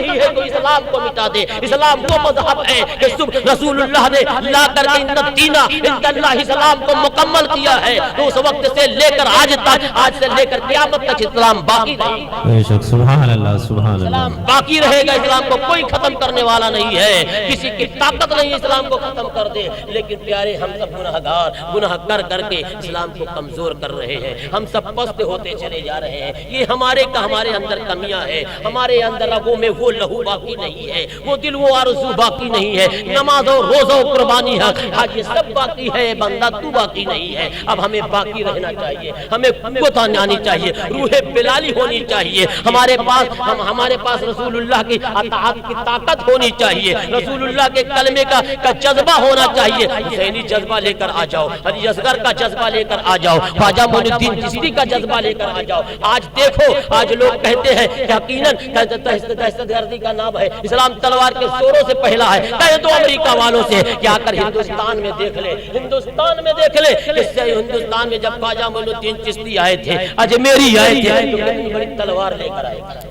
نہیں ہے تو اسلام کو مٹا دے۔ اسلام وہ مذہب ہے کہ رسول اللہ نے لا کر کے دینہ عند اللہ اسلام کو مکمل کیا ہے، تو اس وقت سے لے کر آج تک، آج سے لے کر قیامت تک اسلام باقی رہے گا۔ بے شک، سبحان اللہ سبحان اللہ۔ اسلام باقی رہے گا، اسلام کو کوئی ختم کرنے والا نہیں ہے، کسی کی طاقت نہیں اسلام کو ختم کر دے۔ لیکن پیارے ہم سب گناہگار، گناہ کر کر کے اسلام کو کمزور کر رہے ہیں، ہم سب پست ہوتے چلے جا رہے ہیں۔ یہ ہمارے اندر کمیاں ہیں، ہمارے اندر رگوں میں وہ لہو باقی نہیں ہے، وہ دل و آرزو باقی نہیں ہے، نماز و روزہ و قربانی ہے، آج یہ سب باقی ہے، بندہ تو باقی نہیں ہے۔ اب ہمیں باقی رہنا چاہیے، ہمیں قوت آنی چاہیے، روح بلالی ہونی چاہیے، ہمارے پاس رسول اللہ کی اطاعت کی طاقت ہونی چاہیے، رسول اللہ کے کلمے کا جذبہ ہونا چاہیے۔ حسینی جذبہ لے کر آ جاؤ، علی اصغر کا جذبہ لے کر آ جاؤ، خواجہ معین الدین چشتی کا جذبہ لے کر آ جاؤ۔ آج دیکھو، آج لوگ کہتے ہیں کہ یقیناً دہشت گردی کا نام ہے، اسلام تلوار کے زوروں سے پہلا ہے، کہہ دو امریکہ والوں سے کہ آ کر ہندوستان میں دیکھ لے، ہندوستان میں دیکھ لے۔ اس سے ہندوستان میں جب خواجہ معین الدین چشتی آئے تھے، اجمیری آئے تھے، تو کتنی بڑی تلوار لے کر آئے تھے۔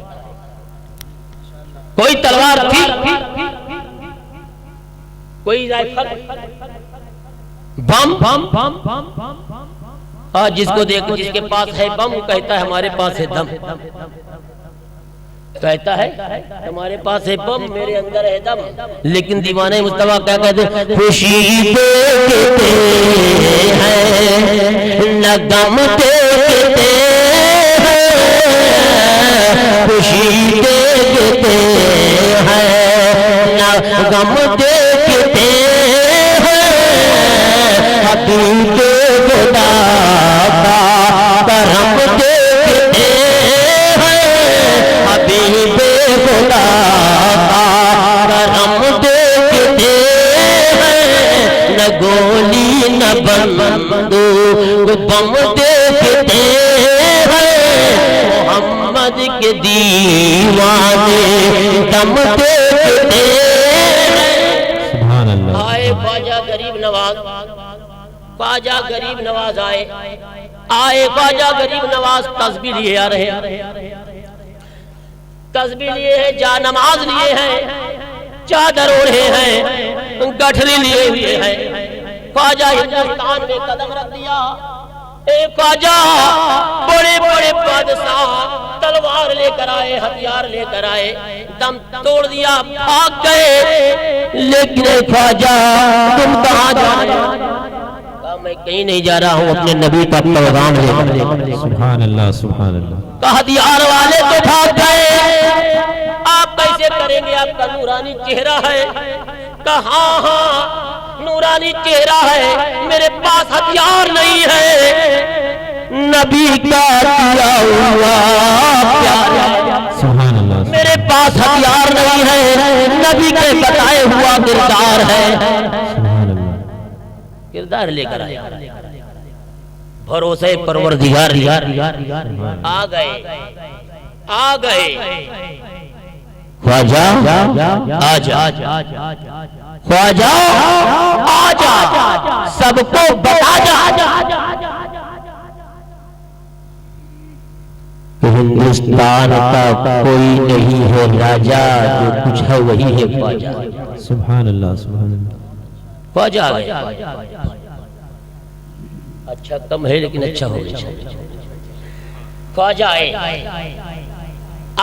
کوئی تلوار تھی، کوئی رائفل، بم، جس کو دیکھو، جس کے پاس ہے بم کہتا ہے ہمارے پاس ہے دم، کہتا ہے ہمارے پاس ہے بم، میرے اندر ہے دم۔ لیکن دیوانے مصطفیٰ کیا کہتے ہیں؟ خوشی دیکھتے ہیں نہ غم دیکھتے ہیں، خوشی دیکھتے ہیں نہ غم دیکھتے ہیں، حبیب خدا کا کرم دیکھتے ہیں، حبیب خدا کا کرم دیکھتے ہیں، نہ گولی نہ بندوق بم دیکھتے ہیں، محمد کے دیوانے دم دیکھتے ہیں۔ سبحان اللہ۔ آئے خواجہ غریب نواز، خواجہ غریب نواز آئے خواجہ غریب نواز تسبیح لیے آ رہے ہیں، تسبیح لیے ہیں، جا نماز لیے ہیں، چادر اوڑھے ہیں، گٹھری لیے ہوئے ہیں۔ خواجہ ہندوستان میں قدم رکھ دیا۔ اے خواجہ، بڑے بڑے بادشاہ تلوار لے کر آئے، ہتھیار لے کر آئے، دم توڑ دیا، بھاگ گئے۔ لیکن اے خواجہ، تم کہاں جا رہے ہو؟ میں کہیں نہیں جا رہا ہوں، اپنے نبی کا پیغام لے کر۔ سبحان اللہ سبحان اللہ۔ ہتھیار والے تو بھاگ گئے، آپ کیسے کریں گے؟ آپ کا نورانی چہرہ ہے۔ کہاں؟ ہاں نورانی چہرہ ہے، میرے پاس ہتھیار نہیں ہے، نبی کا دیا ہوا پیار، سبحان اللہ۔ میرے پاس ہتھیار نہیں ہے، نبی کے بتائے ہوا کردار ہے۔ سبحان اللہ۔ کردار لے کر آیا، بھروسے پروردگار آ گئے۔ خواجہ آجا، خواجہ آجا، سب کو بتا جا کہ ہندوستان کا کوئی نہیں ہے راجا، جو کچھ ہے وہی ہے خواجہ۔ سبحان اللہ سبحان اللہ۔ خواجہ آ گئے، اچھا کم ہے لیکن اچھا ہو گیا۔ خواجہ آئے۔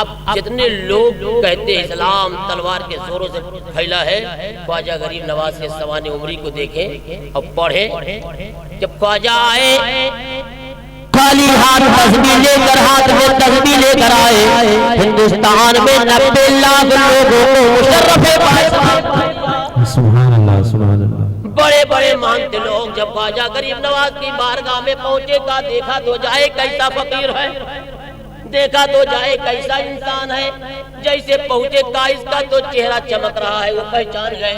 اب جتنے لوگ کہتے ہیں اسلام تلوار کے زوروں سے پھیلا ہے، خواجہ غریب نواز کے سوانح عمری کو دیکھیں اور پڑھیں۔ جب خواجہ آئے، خالی ہاتھ تسبیح لے کر، ہاتھ میں تسبیح لے کر آئے، ہندوستان میں 90 لاکھ لوگوں کو مشرف ہے۔ سبحان اللہ سبحان اللہ۔ بڑے بڑے مانتے لوگ جب خواجہ غریب نواز کی بارگاہ میں پہنچے، کا دیکھا تو جائے کیسا فقیر ہے، دیکھا تو جائے کیسا انسان ہے۔ جیسے پہنچے کا اس کا تو چہرہ چمک رہا ہے، وہ پہچان گئے۔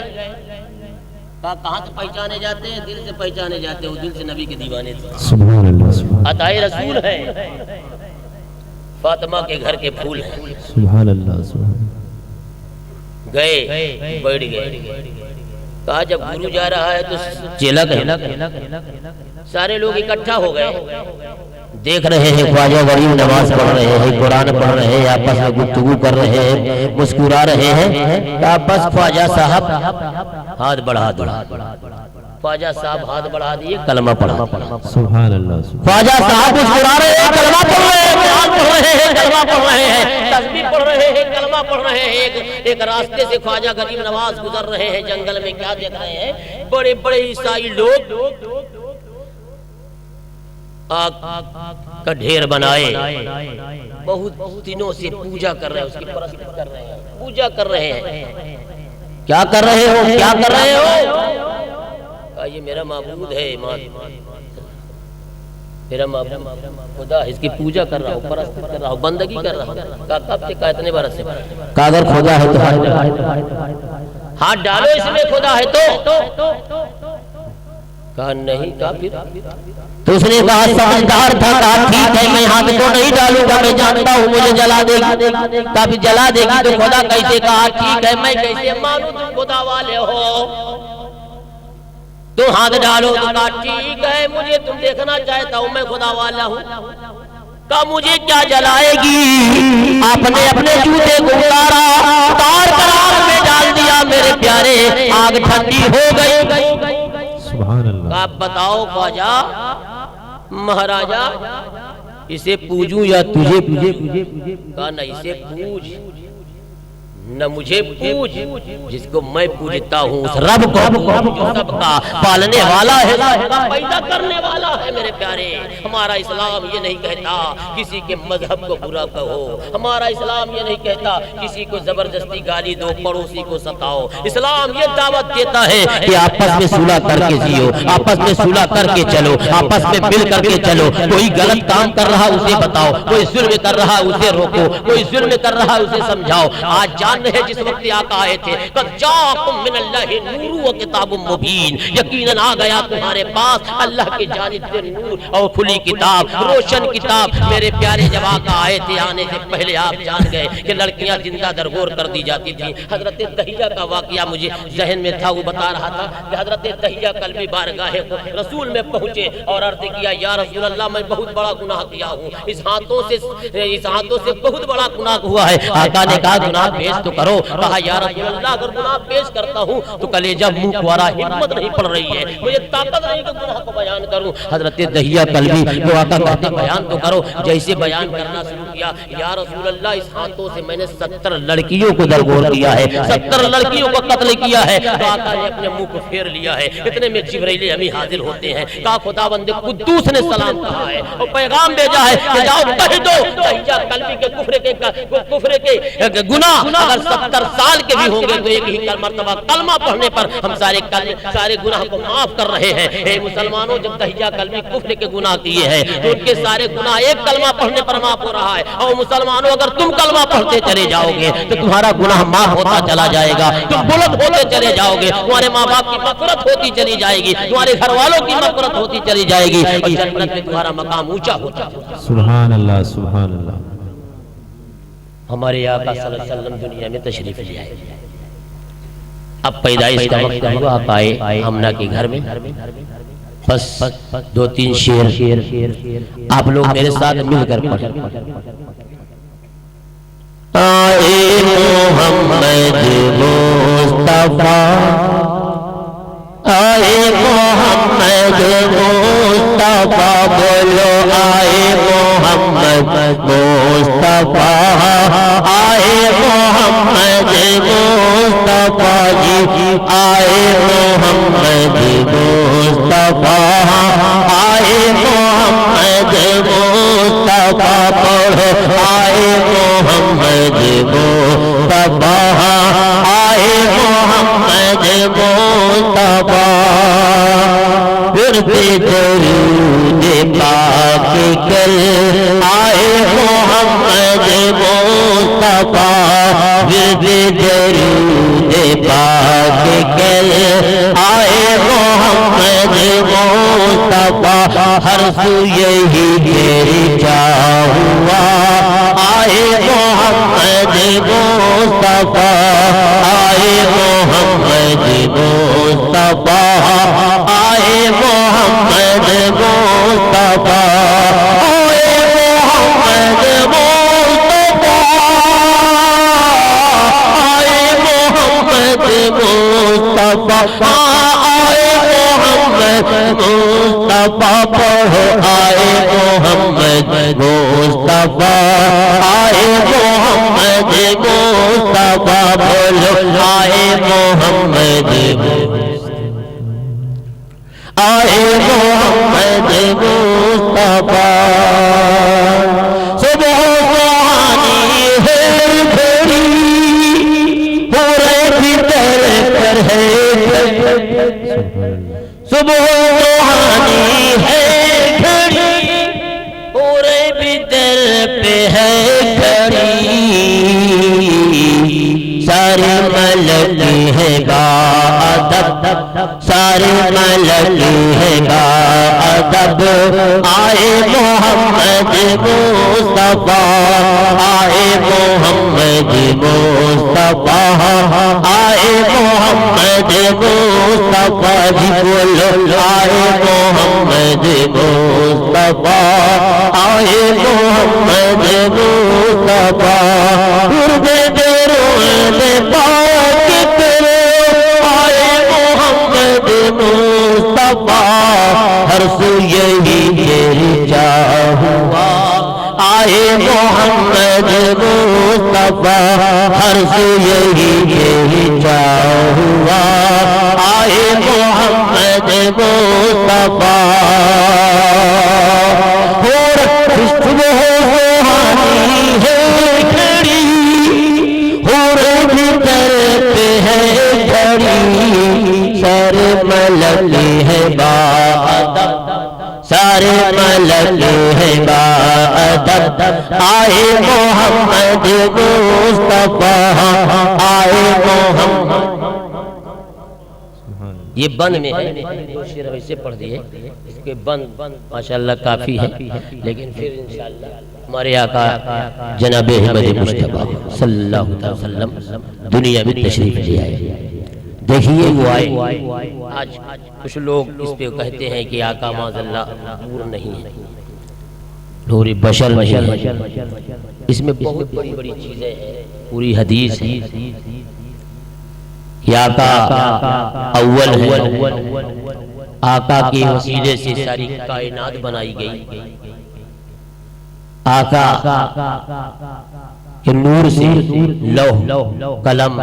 کہاں سے پہچانے جاتے ہیں؟ دل سے پہچانے جاتے ہیں، وہ دل سے نبی کے دیوانے تھے۔ سبحان اللہ سبحان اللہ۔ عطائے رسول ہے، فاطمہ کے گھر کے پھول ہیں۔ سبحان اللہ سبحان اللہ۔ گئے، بیٹھ گئے۔ کہا جب گرو جا رہا ہے تو چیلا کہیں۔ سارے لوگ اکٹھا ہو گئے، دیکھ رہے ہیں خواجہ غریب نماز پڑھ رہے ہیں، قرآن پڑھ رہے ہیں، آپس میں گفتگو کر رہے ہیں، مسکرا رہے ہیں، بس خواجہ صاحب ہاتھ بڑھا دیا، خواجہ صاحب ہاتھ بڑھا دیے، کلمہ پڑھا۔ سبحان اللہ خواجہ صاحب مسکرا رہے ہیں، کلمہ پڑھ رہے ہیں، قرآن پڑھ رہے ہیں، کلمہ پڑھ رہے ہیں، تسبیح پڑھ رہے ہیں، کلمہ پڑھ رہے ہیں۔ ایک راستے سے خواجہ غریب نواز گزر رہے ہیں، جنگل میں کیا دیکھ رہے ہیں؟ بڑے بڑے عیسائی لوگ آگ کا ڈھیر بنائے، بہت دنوں سے پوجا کر رہے ہیں، اس کی پرستش کر رہے ہیں، پوجا کر رہے ہیں۔ کیا کر رہے ہو؟ کیا کر رہے ہو؟ یہ میرا معبود ہے، میرا معبود خدا، اس کی پوجا کر رہا ہوں، پرستش کر رہا ہوں، بندگی کر رہا ہوں۔ کب سے کہا اتنے برس سے؟ کہا اگر خدا ہے تو ہاتھ ڈالو، اس میں خدا ہے تو؟ کہا نہیں، کہا پھر؟ تو اس نے کہا سمجھدار تھا، کہا ٹھیک ہے میں ہاتھ تو نہیں ڈالوں گا، میں جانتا ہوں مجھے جلا دے گی۔ کہا پھر جلا دے گی تو خدا کیسے؟ کہا ٹھیک ہے میں کیسے مانوں تم خدا والے ہو؟ تو ہاتھ ڈالو۔ تو کہا ٹھیک ہے مجھے تم دیکھنا چاہتا ہوں میں خدا والا ہوں۔ کہا مجھے کیا جلائے گی؟ آپ نے اپنے جوتے کو اتارا، اتار کر آگ میں ڈال دیا، میرے پیارے آگ ٹھنڈی ہو گئی۔ سبحان اللہ۔ آپ بتاؤ خواجہ مہاراجا اسے پوجوں یا تجھے پوجے؟ کہا نہ اسے پوج نہ مجھے پوج، جس کو میں پوجتا ہوں اس رب کو جو سب کا پالنے والا ہے، پیدا کرنے والا ہے۔ میرے پیارے ہمارا اسلام یہ نہیں کہتا کسی کے مذہب کو برا کہو، ہمارا اسلام یہ نہیں کہتا کسی کو زبردستی گالی دو، پڑوسی کو ستاؤ۔ اسلام یہ دعوت دیتا ہے کہ آپس میں صلح کر کے جیو، آپس میں صلح کر کے چلو، آپس میں مل کر کے چلو۔ کوئی غلط کام کر رہا اسے بتاؤ، کوئی ظلم کر رہا اسے روکو، کوئی ظلم کر رہا اسے سمجھاؤ۔ آج جان رہے جس وقت آقا آئے تھے، قد جاءکم من اللہ نور و کتاب مبین، یقیناً آ گیا تمہارے پاس اللہ کی جانب سے نور اور کھلی کتاب، روشن کتاب۔ میرے پیارے جب آقا آئے تھے آنے سے پہلے آپ جان گئے کہ لڑکیاں زندہ درگور کر دی جاتی تھیں۔ حضرت دہیہ کا واقعہ مجھے ذہن میں تھا، وہ بتا رہا تھا کہ حضرت دہیہ کلبی بارگاہ رسول میں پہنچے اور عرض کیا یا رسول اللہ میں بہت بڑا گناہ کیا ہوں، اس ہاتھوں سے بہت بڑا گناہ ہوا ہے۔ آقا نے کہا گناہ پیش تو کرو۔ کہا یا رسول اللہ اگر گناہ پیش کرتا ہوں تو کلیجہ منہ کوارا، ہمت نہیں پڑ رہی ہے، مجھے طاقت نہیں کہ گناہ کو بیان کروں۔ حضرت دہیہ کلبی وہ آقا کہتے بیان تو کرو۔ جیسے بیان کرنا شروع کیا، یا رسول اللہ اس ہاتھوں سے میں نے 70 لڑکیوں کو درگور کیا ہے، 70 لڑکیوں کو قتل کیا ہے۔ تو آقا نے اپنے منہ کو پھیر لیا ہے، اتنے میں جبرائیل امی حاضر ہوتے ہیں۔ کہا خداوند قدوس نے سلام کہا ہے اور پیغام بھیجا ہے کہ جاؤ کہہ دو دہیہ کلبی کے کفر کے گناہ اگر 70 سال کے بھی ہوں گے تو ایک ہی مرتبہ کلمہ پڑھنے پر ہم سارے گناہ کو معاف کر رہے ہیں۔ اے مسلمانوں جب دہیہ کلبی کفر کے گناہ کیے ہیں تو ان کے سارے گناہ ایک کلمہ پڑھنے پر معاف ہو رہا ہے۔ اور مسلمانوں اگر تم کلمہ پڑھتے چلے جاؤ گے تو تمہارا گناہ معاف ہوتا چلا جائے گا، تم بلند ہوتے چلے جاؤ گے، تمہارے ماں باپ کی مغفرت ہوتی چلی جائے گی، تمہارے گھر والوں کی مغفرت ہوتی چلی جائے گی اور جنت میں تمہارا مقام اونچا ہوتا ہے۔ سبحان اللہ سبحان اللہ۔ ہمارے آقا صلی اللہ علیہ وسلم دنیا میں تشریف لے آئے، اب پیدائش کا وقت ہوا، آپ آئے ہمنہ کے گھر میں، بس 2-3 شعر آپ لوگ میرے ساتھ مل کر پڑھیں۔ آئے محمد مصطفیٰ، آئے محمد مصطفیٰ، بولو آئے محمد مصطفیٰ، آئے محمد مصطفیٰ جی، آئے محمد مصطفیٰ، آئے محمد مصطفیٰ، پڑھو آئے محمد مصطفیٰ، آئے محمد مصطفیٰ، پھر بھی درود پاک کر آئے محمد مصطفیٰ، پھر بھی درود پاک کر آئے محمد مصطفیٰ، ہر سو یہی گرجا ہوا آئے محمد مصطفیٰ، آئے محمد مصطفیٰ، آئے محمد مصطفیٰ، آئے محمد مصطفیٰ پڑھو آئے محمد مصطفیٰ آئے محمد مصطفیٰ بولو آئے محمد آئے محمد مصطفیٰ صبح سہانی ہے گھڑی پورے بھیتر پر ہے صبح سہانی ہے گھڑی پورے بھیتر پہ ہے گھڑی سارے ملک ہے باادب سارے ملک ہے باادب آئے محمد مصطفیٰ آئے محمد مصطفیٰ آئے محمد مصطفیٰ جی بولو آئے محمد مصطفیٰ آئے محمد مصطفیٰ قربے دے پاک کرو آئے محمد مصطفیٰ ہر سو یہی گرجا ہوا آئے محمد مصطفیٰ ہر سو یہی گرجا ہوا آئے محمد مصطفیٰ اور خوشبو روحانی ہے کھڑی سارے ملک ہے باادب سارے ملک ہے باادب آئے محمد مصطفیٰ آئے محمد یہ بند میں ہے دو شعر ویسے پڑھ دیے اس کے بند ماشاءاللہ کافی ہے لیکن پھر انشاءاللہ ہمارے آقا جناب احمد مصطفیٰ صلی اللہ علیہ وسلم دنیا میں تشریف لے آئے دیکھیے وہ آئے آج کچھ لوگ اس پہ کہتے ہیں کہ آقا معاذ اللہ نور نہیں ہے نور بشر نہیں ہے اس میں بہت بڑی بڑی چیزیں ہیں پوری حدیث ہے کہ آقا اول ہے آقا کے وسیلے سے ساری کائنات بنائی گئی آقا کہ نور سے لوح قلم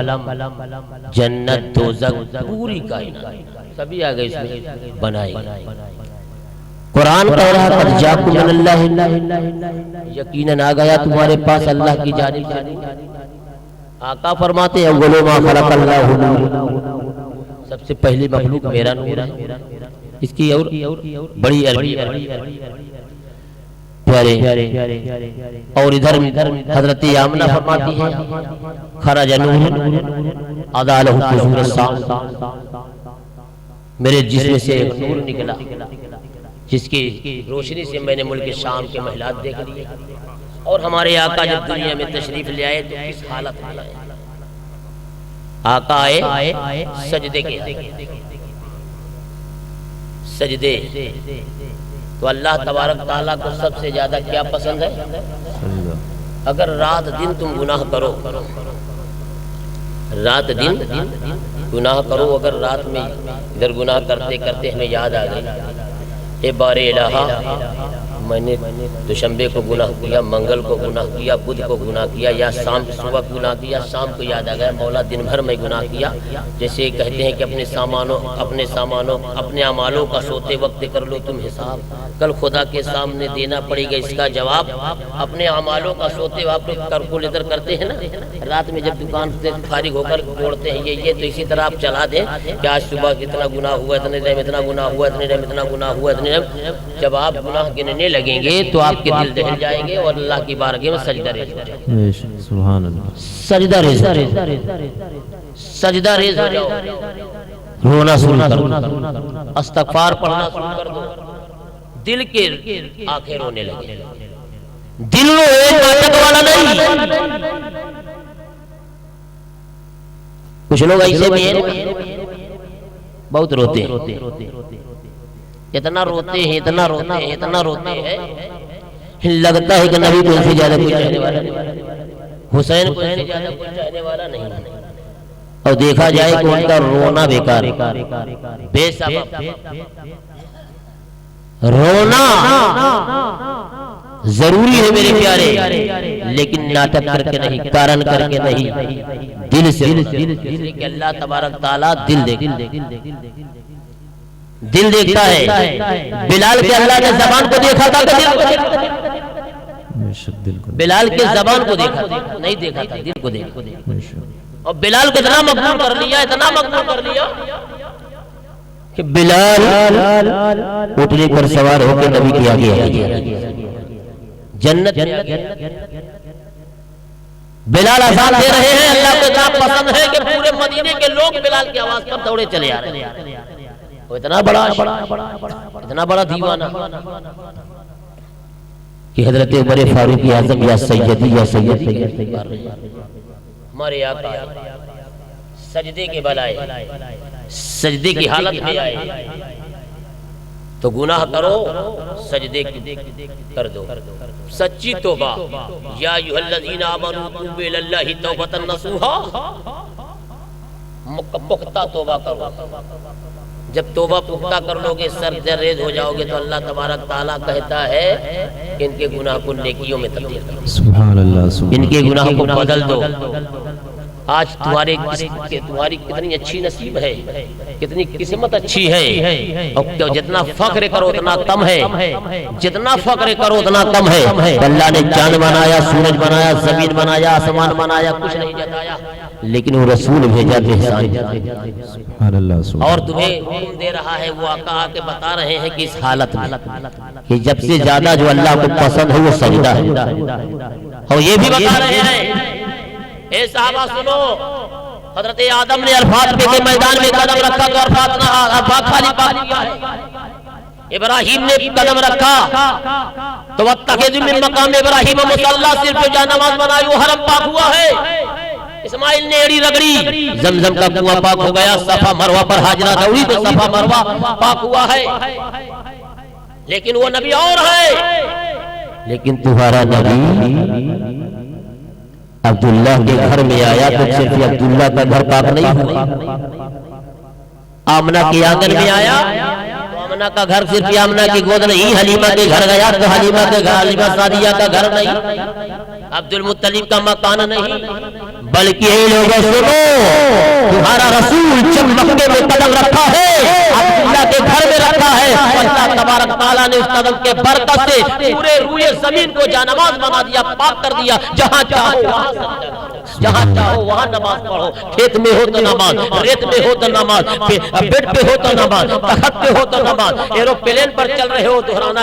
جنت دوزخ پوری کائنات سبھی آگئے اس میں بنائی قرآن کہہ رہا قد جاکم من اللہ یقیناً آ گیا تمہارے پاس اللہ کی جانب سے آقا فرماتے ہیں اول ما خلق اللہ نور سب سے پہلی مخلوق میرا نور ہے اس کی اور بڑی عربی پیارے اور ادھر حضرت آمنہ فرماتی ہے خرج نور اضاء له قصور السام میرے جسم سے ایک نور نکلا جس کی روشنی سے میں نے ملک شام کے محلات دیکھ لیے اور ہمارے آقا جب دنیا میں تشریف لے آئے تو کس حالت میں آئے آقا آئے سجدے کے سجدے تو اللہ تبارک تعالیٰ کو سب سے زیادہ کیا پسند ہے اگر رات دن تم گناہ کرو رات دن گناہ کرو اگر رات میں ادھر گناہ کرتے کرتے ہمیں یاد آ گئی اے بار الہا میں نے دوشنبے کو گناہ کیا منگل کو گناہ کیا بدھ کو گناہ کیا یا شام صبح گناہ کیا شام کو یاد آ گیا مولا دن بھر میں گناہ کیا جیسے کہتے ہیں کہ اپنے سامانوں اپنے اعمالوں کا سوتے وقت کر لو تم حساب کل خدا کے سامنے دینا پڑے گا اس کا جواب اپنے اعمالوں کا سوتے وقت کیلکولیٹر کرتے ہیں نا رات میں جب دکان سے فارغ ہو کر جوڑتے ہیں یہ تو اسی طرح آپ چلا دیں کہ آج صبح اتنا گناہ ہوا اتنے ٹائم اتنا گناہ ہوا اتنے ٹائم اتنا گناہ ہوا اتنے ٹائم جب آپ گناہ گننے لگیں گے تو آپ کے دل دہل جائیں گے اور اللہ کی بارگاہ میں سجدہ ریز ہو جائیں گے سبحان اللہ سجدہ ریز ہو جاؤ رونا شروع کر دو استغفار پڑھنا شروع کر دو دل کے آنکھیں رونے لگے دل روئے ناٹک والا نہیں کچھ لوگ ایسے بھی ہیں بہت روتے ہیں اتنا روتے ہیں لگتا ہے کہ نبی کو ان سے زیادہ کوئی چاہنے والا نہیں حسین کو ان سے زیادہ کوئی چاہنے والا نہیں اور دیکھا جائے کہ ان کا رونا بیکار بے سبب رونا ضروری ہے میرے پیارے، لیکن ناٹک کر کے نہیں، کارن کر کے نہیں، دل سے، کہ اللہ تبارک تعالیٰ دل دیکھتا ہے۔ بلال کے اللہ نے زبان کو دیکھا تھا کہ دل کو دیکھا تھا؟ بلال کے زبان کو دیکھا تھا، نہیں دیکھا تھا، دل کو دیکھا تھا۔ اور بلال کو اتنا مقبول کر لیا، اتنا مقبول کر لیا کہ بلال اٹھنے پر سوار ہو کے نبی کے آگے آگے جنت، بلال اذان دے رہے ہیں، اللہ کو اتنا پسند ہے کہ پورے مدینے کے لوگ بلال کی آواز پر دوڑے چلے آ رہے ہیں۔ وہ اتنا بڑا دیوانہ کہ حضرت عمر فاروق اعظم یا سیدی یا سیدی ہمارے آقا سجدے کے بل آئے، سجدے کی حالت میں آئے تو گناہ کرو، سجدے کر دو، سچی توبہ، یا ایھا الذین آمنوا توبوا الی اللہ توبۃ نصوحا، پختہ توبہ کرو۔ جب توبہ پختہ کر لو گے، سر ریز ہو جاؤ گے تو اللہ تبارک تعالیٰ کہتا ہے کہ ان کے گناہ کو نیکیوں میں تبدیل کرو، سبحان اللہ، ان کے گناہ کو بدل دو۔ آج تمہاری کتنی اچھی نصیب ہے، کتنی قسمت اچھی ہے، اور جتنا فخر کرو اتنا کم ہے، جتنا فخر کرو اتنا کم ہے۔ اللہ نے چاند بنایا، سورج بنایا، زمین بنایا، آسمان بنایا، کچھ نہیں جتایا، لیکن وہ رسول بھیجا احسان، سبحان اللہ، اور تمہیں حکم دے رہا ہے، وہ آقا آ کے بتا رہے ہیں کہ اس حالت میں کہ جب سے زیادہ جو اللہ کو پسند ہے وہ سجدہ ہے، اور یہ بھی بتا رہے ہیں، اے صحابہ سنو، حضرت آدم نے عرفات کے میدان میں قدم رکھا تو عرفات نہ خالی پا لیا، ابراہیم نے قدم رکھا تو واتخذوا من مقام ابراہیم مصلی، صرف جو نماز بنائی وہ حرم پاک ہوا ہے۔ اسماعیل نے ایڑی رگڑی، زمزم کا کنواں پاک ہو گیا، صفا مروہ پر حاجرہ دوڑی تو صفا مروہ پاک ہوا ہے۔ لیکن وہ نبی اور ہے، لیکن تمہارا نبی عبداللہ کے گھر میں آیا تو صرف عبداللہ کا گھر پاک نہیں ہوا، آمنہ کے آنگن میں آیا تو آمنہ کا گھر صرف آمنہ کی گود نہیں، حلیمہ کے گھر گیا تو حلیمہ کے گھر، حلیمہ سعدیہ کا گھر نہیں، عبد المطلب کا مکان نہیں، بلکہ اے لوگوں سنو، تمہارا رسول جب مکے میں قدم رکھا ہے، عبداللہ کے گھر میں رکھا ہے، اللہ تبارک تعالیٰ نے اس قدم کے برکت سے پورے روئے زمین کو جانماز بنا دیا، پاک کر دیا، جہاں چاہو وہاں سجدہ کرو، جہاں چاہو وہاں نماز پڑھو، کھیت میں ہو تو نماز، ریت میں ہو تو نماز، بیڈ پہ ہو تو نماز، تخت پہ ہو تو نماز، ایروپلین پر چل رہے ہو دہرانا،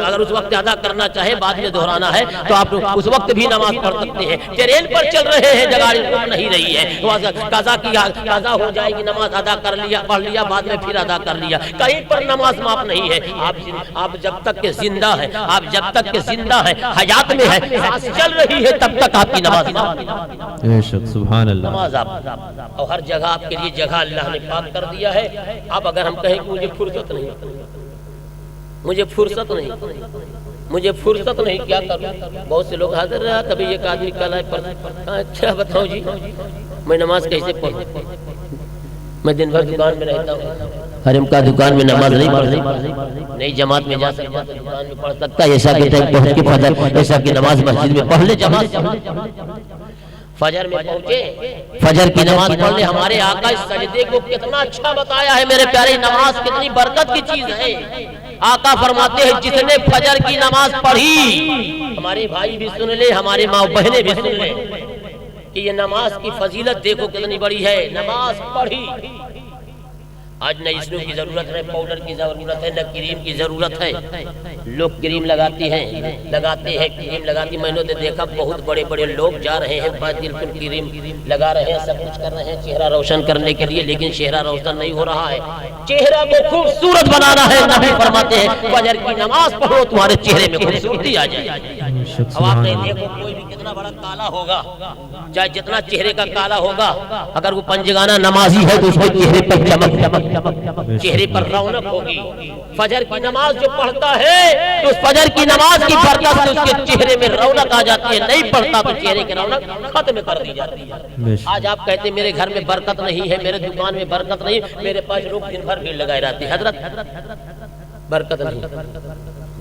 اگر اس وقت ادا کرنا چاہے بعد میں دہرانا ہے تو آپ اس وقت بھی نماز پڑھ سکتے ہیں، ٹرین پر چل رہے ہیں، جگہ نہیں رہی ہے، قضا ہو جائے گی، نماز ادا کر لیا، پڑھ لیا، بعد میں پھر ادا کر لیا، کہیں پر نماز معاف نہیں ہے۔ آپ جب تک کہ زندہ ہے، آپ جب تک کہ زندہ ہے، حیات میں ہے، سانس چل رہی ہے، تب تک آپ کی نماز بے شک، سبحان اللہ، نماز آپ، اور ہر جگہ آپ کے لیے جگہ اللہ نے پاک کر دیا ہے۔ اب اگر ہم کہیں کہ مجھے فرصت نہیں، مجھے فرصت نہیں، مجھے فرصت نہیں، کیا کروں؟ بہت سے لوگ حاضر رہا، کبھی ایک آدمی کل ہے، اچھا بتاؤ جی میں نماز کیسے پڑھوں؟ میں دن بھر دکان میں رہتا ہوں، حرم کا دکان میں نماز نہیں پڑھ سکتا، نہیں جماعت میں جا سکتا، دکان میں پڑھ سکتا، ایسا کہ ٹائم پہنچ کے فجر، ایسا کہ نماز مسجد میں پڑھ لے، جماعت فجر میں پہنچے، فجر کی نماز پڑھ لے۔ ہمارے آقا اس سجدے کو کتنا اچھا بتایا ہے میرے پیارے، نماز کتنی برکت کی چیز ہے۔ آقا فرماتے ہیں جس نے فجر کی نماز پڑھی، ہمارے بھائی بھی سن لے، ہمارے ماں بہنیں بھی سن لے کہ یہ نماز کی فضیلت دیکھو کتنی بڑی ہے۔ نماز پڑھی، آج نہ اسنو کی ضرورت ہے، پاؤڈر کی ضرورت ہے، نہ کریم کی ضرورت ہے، لوگ کریم لگاتے ہیں کریم لگاتی، میں نے دیکھا بہت بڑے بڑے لوگ جا رہے ہیں، بالکل کریم لگا رہے ہیں، سب کچھ کر رہے ہیں چہرہ روشن کرنے کے لیے، لیکن چہرہ روشن نہیں ہو رہا ہے۔ چہرہ کو خوبصورت بنانا ہے، نبی فرماتے ہیں فجر کی نماز پڑھو تمہارے چہرے میں خوبصورتی آ جائے۔ اب آپ نے دیکھو کوئی بھی کتنا بڑا کالا ہوگا، چاہے جتنا چہرے کا کالا ہوگا، اگر وہ پنجگانہ نمازی ہے تو اس کے چہرے پر چمک، چہرے پر رونق ہوگی۔ فجر کی نماز جو پڑھتا ہے تو اس فجر کی نماز کی برکت سے اس کے چہرے میں رونق آ جاتی ہے، نہیں پڑھتا تو چہرے کی رونق ختم کر دی جاتی ہے۔ آج آپ کہتے ہیں میرے گھر میں برکت نہیں ہے، میرے دکان میں برکت نہیں، میرے پاس لوگ دن بھر بھیڑ لگائے رہتے ہیں، حضرت برکت نہیں،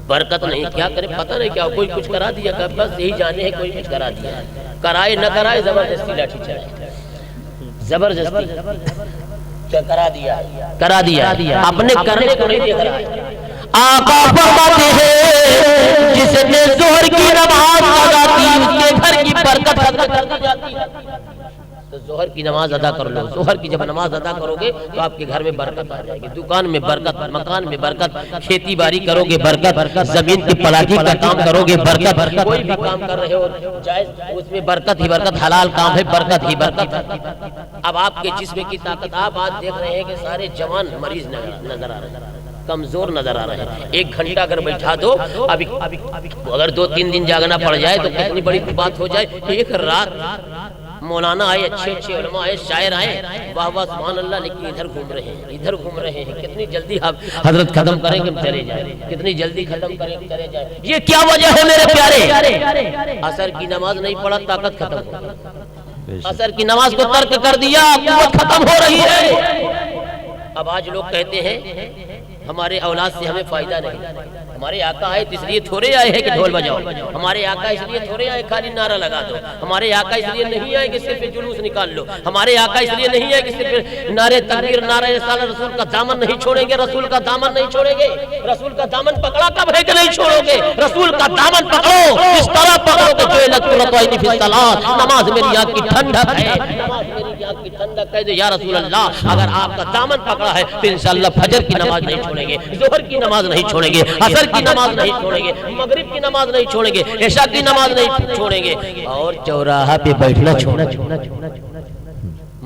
برکت نہیں، کیا کرے پتہ نہیں کیا، کوئی کچھ کرا دیا، بس یہی جانے ہے کوئی کچھ کرا دیا، کرائے نہ کرائے زبردستی لاٹھی چلائے، زبردستی کیا کرا دیا، اپنے کرنے کو نہیں دیکھ رہا ہے۔ آقا فرماتے ہیں جس نے ظہر کی نماز ادا کی اس کے گھر کی برکت ختم کر دی جاتی ہے۔ تو ظہر کی نماز ادا کر لو، ظہر کی جب نماز ادا کرو گے تو آپ کے گھر میں برکت آ جائے گی، دکان میں برکت، مکان میں برکت، کھیتی باڑی کرو گے برکت، زمین کی پلاٹی کا کام کرو گے برکت، کوئی بھی کام کر رہے ہو جائز اس میں برکت ہی برکت، حلال کام ہے برکت ہی برکت۔ اب آپ کے جسم کی طاقت، آپ آج دیکھ رہے ہیں کہ سارے جوان مریض نظر آ رہے ہیں، کمزور نظر آ رہے ہیں۔ ایک گھنٹہ اگر بیٹھا دو، ابھی اگر 2-3 دن جاگنا پڑ جائے تو کتنی بڑی بات ہو جائے۔ ایک رات مولانا آئے، اچھے اچھے علماء آئے، شاعر آئے، واہ واہ سبحان اللہ، لیکن ادھر گھوم رہے ہیں، کتنی جلدی حضرت ختم کریں کہ ہم چلے جائیں، کتنی جلدی ختم کریں کہ چلے جائیں۔ یہ کیا وجہ ہے میرے پیارے؟ عصر کی نماز نہیں پڑھا، طاقت ختم ہو گئی، عصر کی نماز کو ترک کر دیا، قوت ختم ہو رہی ہے۔ اب آج لوگ کہتے ہیں ہمارے اولاد سے ہمیں فائدہ نہیں، ہمارے آقا آئے اس لیے تھوڑے آئے ہیں کہ ڈھول بجاؤ، ہمارے آقا اس لیے تھوڑے آئے خالی نعرہ لگا دو، ہمارے آقا اس لیے نہیں آئے کہ صرف جلوس نکال لو، ہمارے آقا اس لیے نہیں آئے کہ صرف نعرے تکبیر، نعرہ رسالہ، رسول کا دامن نہیں چھوڑیں گے، رسول کا دامن نہیں چھوڑیں گے۔ رسول کا دامن پکڑا کب ہے کہ نہیں چھوڑو گے؟ رسول کا دامن پکڑو، اس طرح پکڑو کہ جعلت قرۃ عینی فی الصلاۃ، نماز میری آنکھ کی ٹھنڈک ہے، نماز میری آنکھ کی ٹھنڈک ہے۔ یا رسول اللہ اگر آپ کا دامن پکڑا ہے تو انشاءاللہ فجر کی نماز نہیں چھوڑیں گے، ظہر کی نماز نہیں چھوڑیں گے، عصر کی نماز نہیں چھوڑیں گے، مغرب کی نماز نہیں چھوڑیں گے، عشاء کی نماز نہیں چھوڑیں گے، اور چوراہا پہ بیٹھنا چھوڑنا،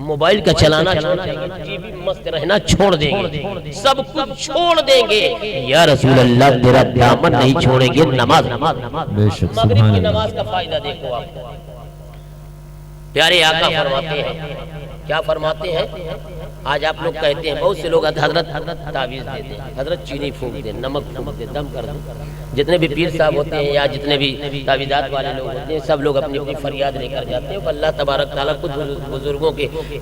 موبائل کا چلانا چھوڑ دیں گے، ٹی وی مست رہنا چھوڑ دیں گے، سب کچھ چھوڑ دیں گے۔ یا رسول اللہ تیرا دامن نہیں چھوڑیں گے، نماز۔ مغرب کی نماز کا فائدہ دیکھو آپ، پیارے آقا فرماتے ہیں، کیا فرماتے ہیں؟ آج آپ لوگ کہتے ہیں، بہت سے لوگ حضرت تعویذ دیتے ہیں، حضرت چینی پھونک دیں، نمک پھونک دیں، دم کر دیں۔ جتنے بھی پیر صاحب ہوتے ہیں یا جتنے بھی تعویذات والے لوگ ہوتے ہیں، سب لوگ اپنی اپنی فریاد لے کر جاتے ہیں، اللہ تبارک تعالیٰ خود بزرگوں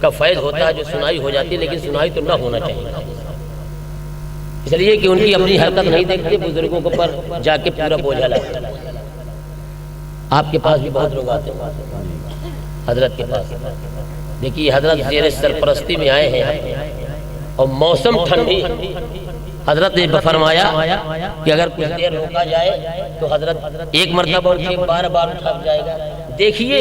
کا فیض ہوتا ہے جو سنائی ہو جاتی ہے، لیکن سنائی تو نہ ہونا چاہیے، اس لیے کہ ان کی اپنی حرکت نہیں دیکھتے، بزرگوں کے پر جا کے پورا بوجھا لگتا ہے۔ آپ کے پاس بھی بہت لوگ آتے ہیں حضرت کے پاس، دیکھیے حضرت زیر سرپرستی میں آئے ہیں اور موسم ٹھنڈی، حضرت نے فرمایا کہ اگر کچھ دیر روکا جائے تو حضرت ایک مرتبہ اٹھے، بار بار تھک جائے گا۔ دیکھیے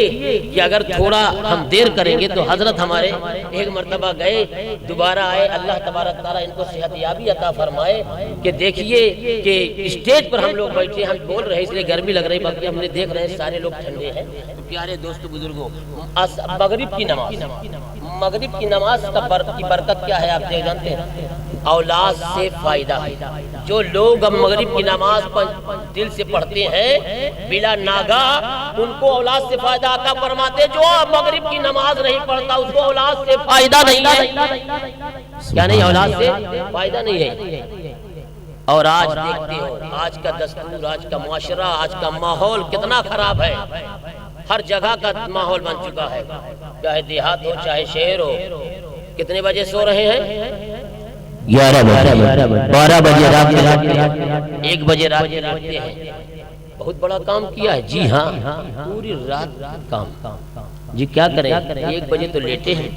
کہ اگر تھوڑا ہم دیر کریں گے تو حضرت ہمارے ایک مرتبہ گئے، دوبارہ آئے، اللہ تبارک تعالیٰ ان کو صحت یابی عطا فرمائے کہ دیکھیے کہ اسٹیج پر ہم لوگ بیٹھے، ہم بول رہے اس لیے گرمی لگ رہی، باقی ہم نے دیکھ رہے ہیں سارے لوگ ٹھنڈے ہیں۔ پیارے دوستو بزرگوں، مغرب کی نماز کی برکت کیا ہے آپ دیکھ جانتے ہیں؟ اولاد سے فائدہ۔ جو لوگ اب مغرب کی نماز دل سے پڑھتے ہیں بلا ناگاہ، ان کو اولاد سے فائدہ عطا فرماتے۔ جو مغرب کی نماز نہیں پڑھتا اس کو اولاد سے فائدہ نہیں ہے، کیا نہیں؟ اولاد سے فائدہ نہیں ہے۔ اور آج دیکھتے ہو آج کا دستور، آج کا معاشرہ، آج کا ماحول کتنا خراب ہے، ہر جگہ کا ماحول بن چکا ہے، چاہے دیہات ہو چاہے شہر ہو۔ کتنے بجے سو رہے ہیں؟ 11 بجے، 12 بجے رات میں، 1 بجے رات میں لیٹتے ہیں۔ بہت بڑا کام کیا ہے، جی ہاں، پوری رات کام۔ جی کیا کریں، 1 بجے تو لیٹے ہیں،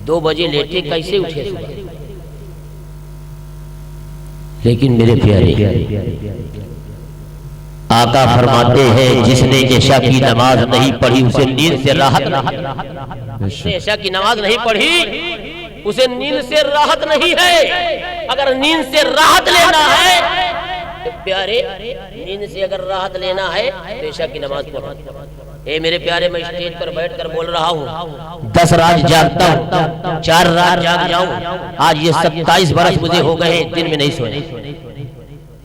2 بجے لیٹے، کیسے اٹھے صبح؟ لیکن میرے پیارے آقا فرماتے ہیں جس نے عشاء کی نماز نہیں پڑھی اسے نیند سے راحت نہیں، جس نے عشاء کی نماز نہیں پڑھی اسے نیند سے راحت نہیں ہے۔ اگر نیند سے راحت لینا ہے تو پیارے، نیند سے اگر راحت لینا ہے تو عشاء کی نماز پڑھو۔ اے میرے پیارے، میں اسٹیج پر بیٹھ کر بول رہا ہوں، 10 رات جاگتا ہوں، 4 رات جاگ جاؤں، آج یہ 27 برس مجھے ہو گئے دن میں نہیں سونے،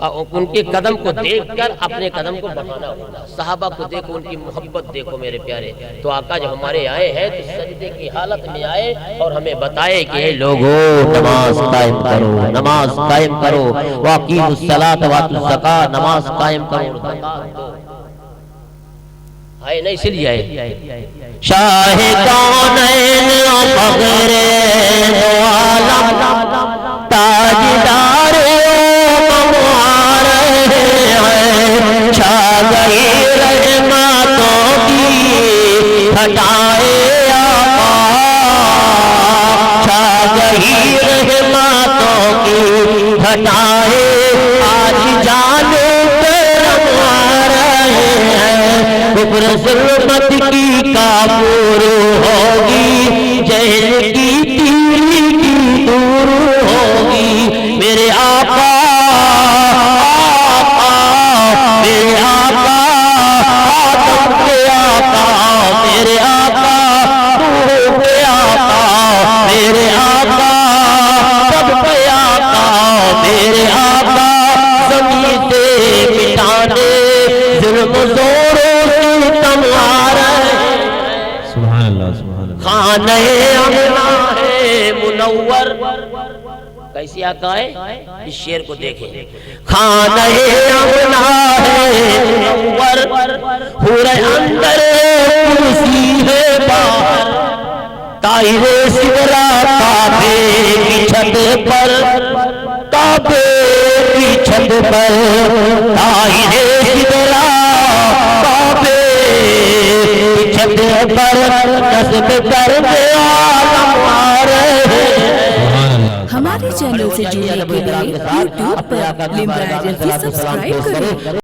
ان کے قدم کو دیکھ کر اپنے قدم کو بڑھانا ہوگا. صحابہ کو دیکھو، ان کی محبت دیکھو میرے پیارے. تو آقا جب ہمارے آئے ہیں تو سجدے کی حالت میں آئے اور ہمیں بتائے کہ اے لوگو نماز قائم کرو، نماز قائم کرو، واقیموا الصلاۃ وآتوا الزکاۃ، نماز قائم کرو، زکات دو. آئے نہیں اس لیے آئے. شاہ کونین و فخر دو عالم تاجدار گئی رحمتوں کی ہٹائے آقا، چھا گئی رحمتوں کی ہٹائے. آج جانو پر ہم رہے ہیں، کفر ظلمت کی کافور ہوگی، جہل کی تیری کی دور ہوگی. میرے آقا میرے آقا آدم کے آقا، میرے آقا نوح کے آقا، میرے آقا سب کے آقا، میرے آقا زمین سے مٹانے ظلم زوروں سے تمہارا. سبحان اللہ سبحان اللہ. خانہ امنا ہے منور. کیسی آقا ہے؟ اس شعر کو دیکھیں. خانہ امنا ہے منور، حور اندر کرسی ہے باہر. طاہر سدرا کعبے کی چھت پر، کعبے کی چھت پر. طاہر سدرا کعبے کی چھت پر نصب کر دے عالم آ رہے ہیں. ہمارے چینل سے جڑنے کے لیے یوٹیوب پر لمبا ایجنسی سبسکرائب کریں.